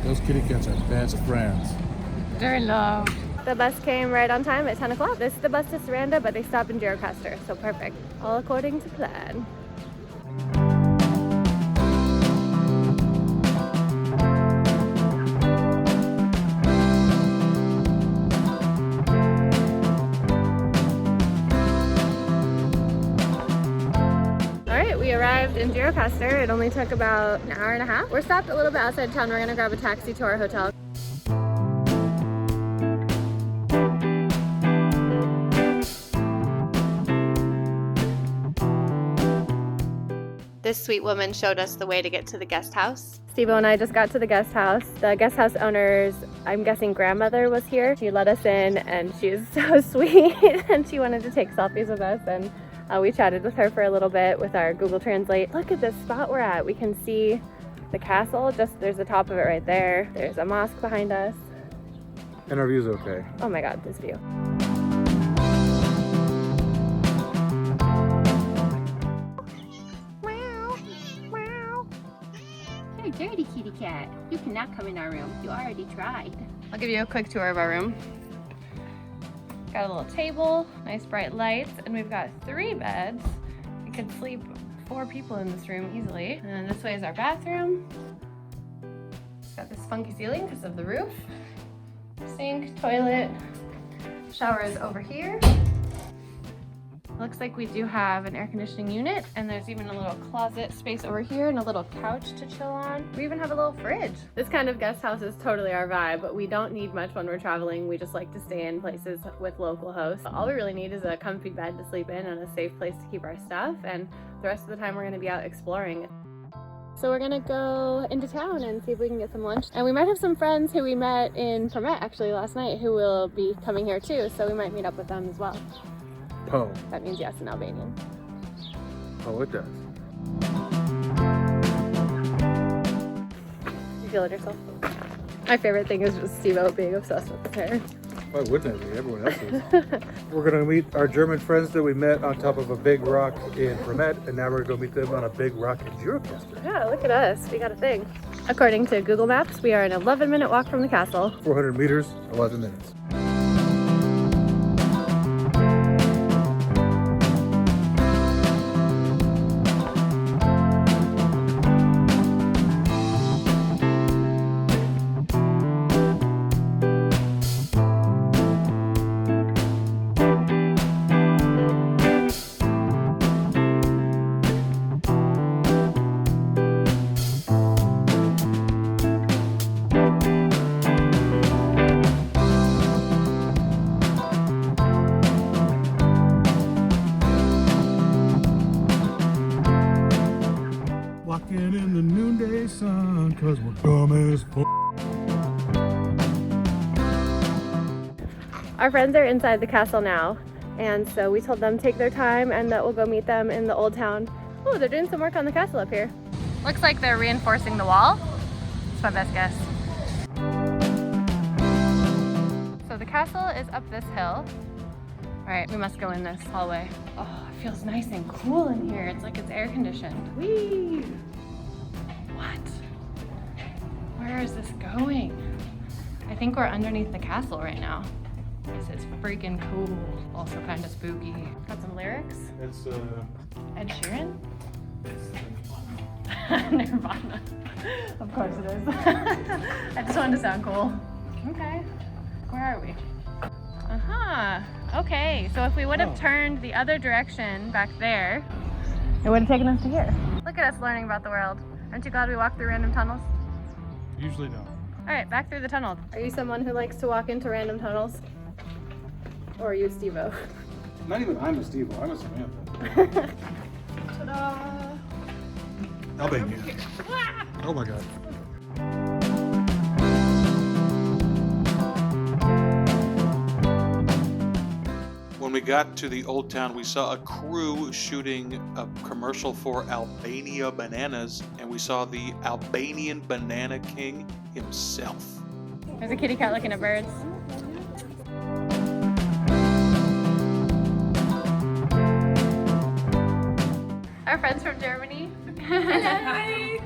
Those kitty cats are best friends. They're in love. The bus came right on time at 10 o'clock. This is the bus to Saranda, but they stop in Gjirokaster, so perfect. All according to plan. We arrived in Gjirokaster. It only took about an hour and a half. We're stopped a little bit outside town. We're gonna grab a taxi to our hotel. This sweet woman showed us the way to get to the guest house. Steve-O and I just got to the guest house. The guest house owner's, I'm guessing, grandmother was here. She let us in and she was so sweet and she wanted to take selfies with us, and we chatted with her for a little bit with our Google Translate. Look at this spot we're at. We can see the castle, there's the top of it right there. There's a mosque behind us. And our view's okay. Oh my God, this view. Wow. Wow. You're a dirty kitty cat. You cannot come in our room. You already tried. I'll give you a quick tour of our room. Got a little table, nice bright lights, and we've got 3 beds. We could sleep 4 people in this room easily. And this way is our bathroom. It's got this funky ceiling because of the roof. Sink, toilet, shower is over here. Looks like we do have an air conditioning unit, and there's even a little closet space over here and a little couch to chill on. We even have a little fridge. This kind of guest house is totally our vibe, but we don't need much when we're traveling. We just like to stay in places with local hosts. All we really need is a comfy bed to sleep in and a safe place to keep our stuff, and the rest of the time we're gonna be out exploring. So we're gonna go into town and see if we can get some lunch. And we might have some friends who we met in Përmet actually last night who will be coming here too, so we might meet up with them as well. Po. That means yes in Albanian. Oh, it does. You feeling yourself? My favorite thing is just Steve-O being obsessed with his hair. Why wouldn't it be? Everyone else is. We're going to meet our German friends that we met on top of a big rock in Përmet, and now we're going to meet them on a big rock in Gjirokaster. Yeah, look at us. We got a thing. According to Google Maps, we are an 11-minute walk from the castle. 400 meters, 11 minutes. In the noonday sun, cause we're dumb as fuck. Our friends are inside the castle now, and so we told them take their time and that we'll go meet them in the old town. Oh, they're doing some work on the castle up here. Looks like they're reinforcing the wall. That's my best guess. So the castle is up this hill. All right, we must go in this hallway. Oh, it feels nice and cool in here. It's like it's air conditioned. Whee! What? Where is this going? I think we're underneath the castle right now. This is freaking cool. Also kind of spooky. Got some lyrics. It's Ed Sheeran? Nirvana. Of course it is. I just wanted to sound cool. Okay. Where are we? Okay, so if we would have turned the other direction back there, it would have taken us to here. Look at us learning about the world. Aren't you glad we walked through random tunnels? usually no. All right, back through the tunnel. Are you someone who likes to walk into random tunnels? Or are you Steve-O? Not even I'm a Steve-O, I'm a Samantha. Ta-da! Albania. Oh my god. When we got to the old town, we saw a crew shooting a commercial for Albania bananas, and we saw the Albanian Banana King himself. There's a kitty cat looking at birds. Our friends from Germany. Hello.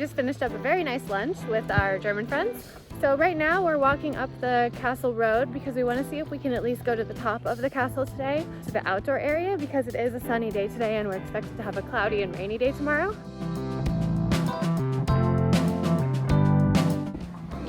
just finished up a very nice lunch with our German friends. So right now we're walking up the castle road because we want to see if we can at least go to the top of the castle today, to the outdoor area, because it is a sunny day today and we're expected to have a cloudy and rainy day tomorrow.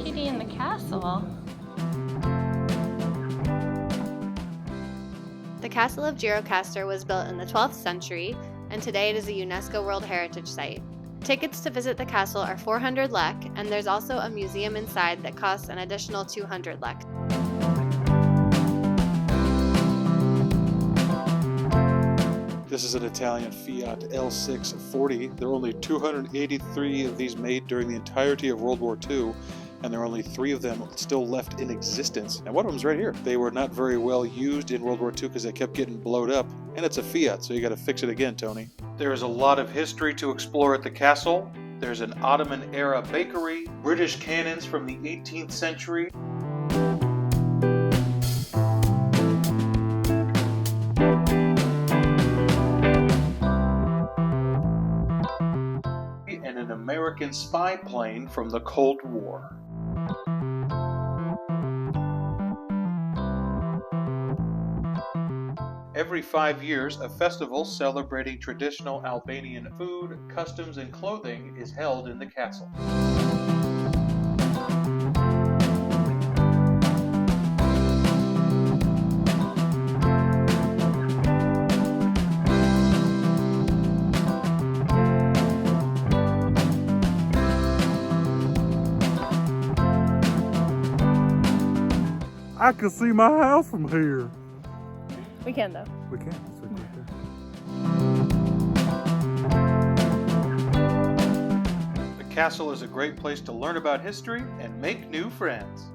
Kitty in the castle. The Castle of Gjirokaster was built in the 12th century, and today it is a UNESCO World Heritage Site. Tickets to visit the castle are 400 lek, and there's also a museum inside that costs an additional 200 lek. This is an Italian Fiat L640. There are only 283 of these made during the entirety of World War II, and there are only 3 of them still left in existence. And one of them's right here. They were not very well used in World War II because they kept getting blowed up. And it's a Fiat, so you gotta fix it again, Tony. There is a lot of history to explore at the castle. There's an Ottoman-era bakery, British cannons from the 18th century, and an American spy plane from the Cold War. Every 5 years, a festival celebrating traditional Albanian food, customs, and clothing is held in the castle. I can see my house from here. We can though. We can. Let's look right there. The castle is a great place to learn about history and make new friends.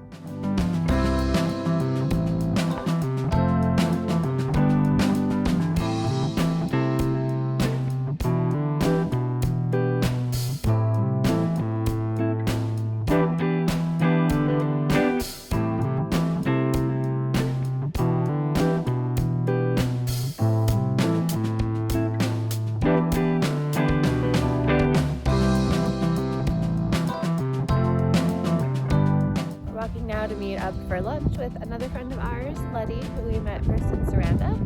Now to meet up for lunch with another friend of ours, Letty, who we met first in Saranda.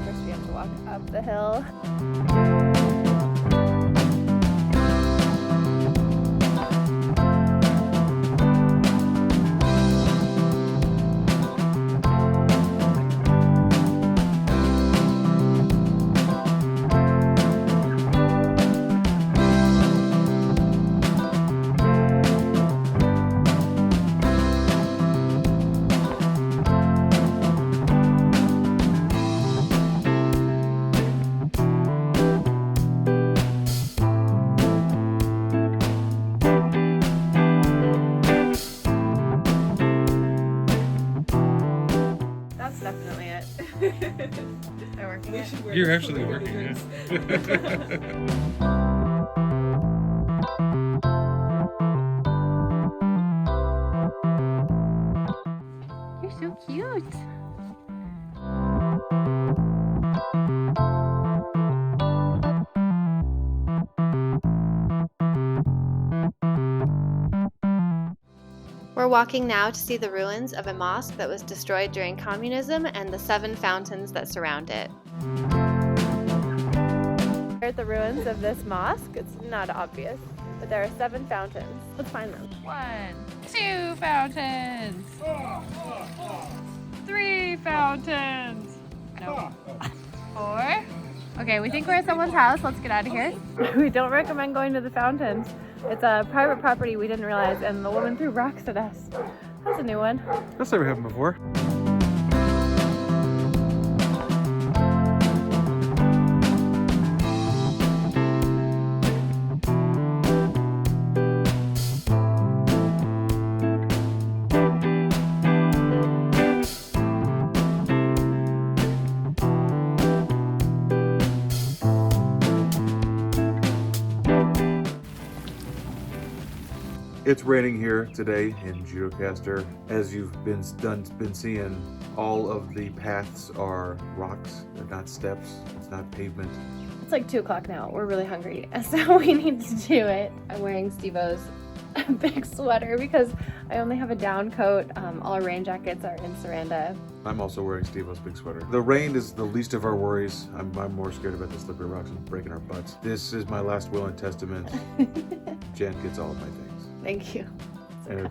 First we have to walk up the hill. They're working it. You're actually working it. You're so cute. We're walking now to see the ruins of a mosque that was destroyed during communism and the 7 fountains that surround it. We're at the ruins of this mosque. It's not obvious, but there are 7 fountains. Let's find them. 1, 2 fountains. 3 fountains. Nope. 4. Okay, we think we're at someone's house. Let's get out of here. We don't recommend going to the fountains. It's a private property we didn't realize, and the woman threw rocks at us. That's a new one. That's never happened before. It's raining here today in Gjirokaster. As you've been seeing, all of the paths are rocks. They're not steps. It's not pavement. It's like 2 o'clock now. We're really hungry, so we need to do it. I'm wearing Steve-O's big sweater because I only have a down coat. All our rain jackets are in Saranda. I'm also wearing Steve-O's big sweater. The rain is the least of our worries. I'm more scared about the slippery rocks and breaking our butts. This is my last will and testament. Jen gets all of my things. Thank you. And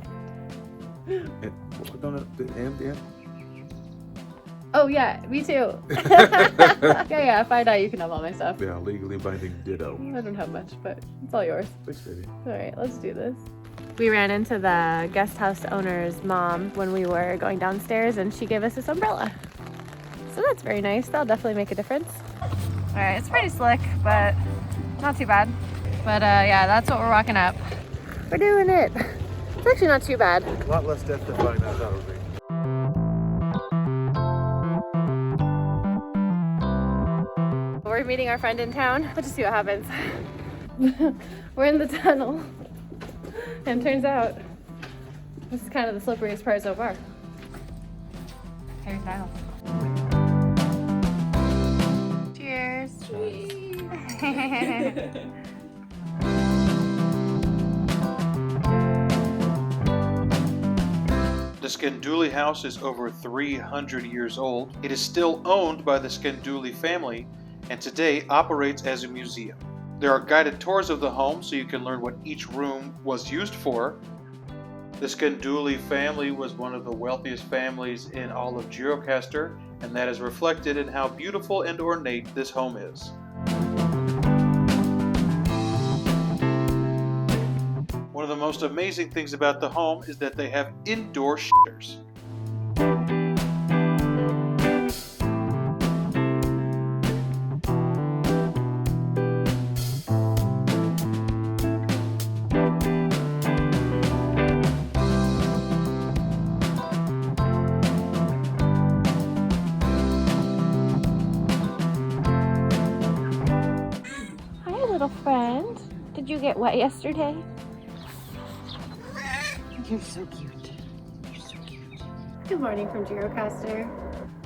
Oh yeah, me too. yeah, if I die, you can have all my stuff. yeah, legally binding ditto. I don't have much, but it's all yours. Thanks, baby. All right, let's do this. We ran into the guest house owner's mom when we were going downstairs, and she gave us this umbrella. So that's very nice. That'll definitely make a difference. All right, it's pretty slick, but not too bad. But yeah, that's what we're walking up. We're doing it. It's actually not too bad. A lot less death defying than I thought it would be. We're meeting our friend in town. Let's just see what happens. We're in the tunnel. And turns out, this is kind of the slipperiest part so far. Here's Niall. Cheers. The Skenduli House is over 300 years old. It is still owned by the Skenduli family and today operates as a museum. There are guided tours of the home so you can learn what each room was used for. The Skenduli family was one of the wealthiest families in all of Gjirokaster, and that is reflected in how beautiful and ornate this home is. One of the most amazing things about the home is that they have indoor shitters. Friend, did you get wet yesterday? You're so cute. You're so cute. Good morning from Gjirokaster.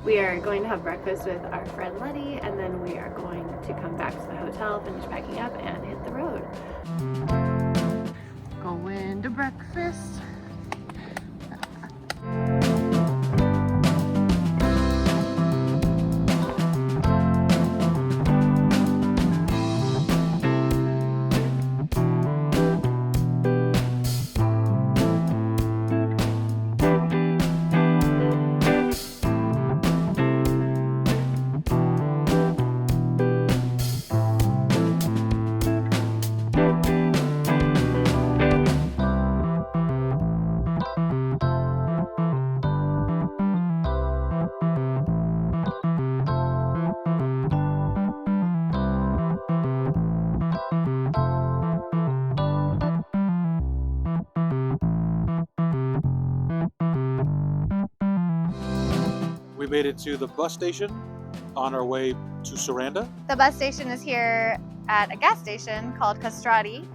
We are going to have breakfast with our friend Letty, and then we are going to come back to the hotel, finish packing up, and hit the road. Going to breakfast. We made it to the bus station on our way to Saranda. The bus station is here at a gas station called Castrati.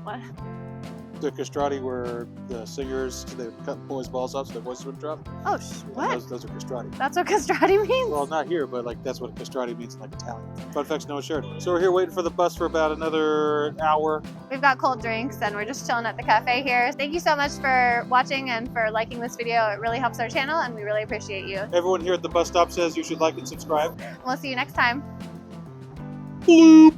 What? The castrati were the singers, they cut boys' balls off so their voices would drop. Oh, what? Those are castrati. That's what castrati means? Well, not here, but like that's what castrati means in like Italian. Fun facts no one shared. So we're here waiting for the bus for about another hour. We've got cold drinks and we're just chilling at the cafe here. Thank you so much for watching and for liking this video. It really helps our channel and we really appreciate you. Everyone here at the bus stop says you should like and subscribe. We'll see you next time. Bloop.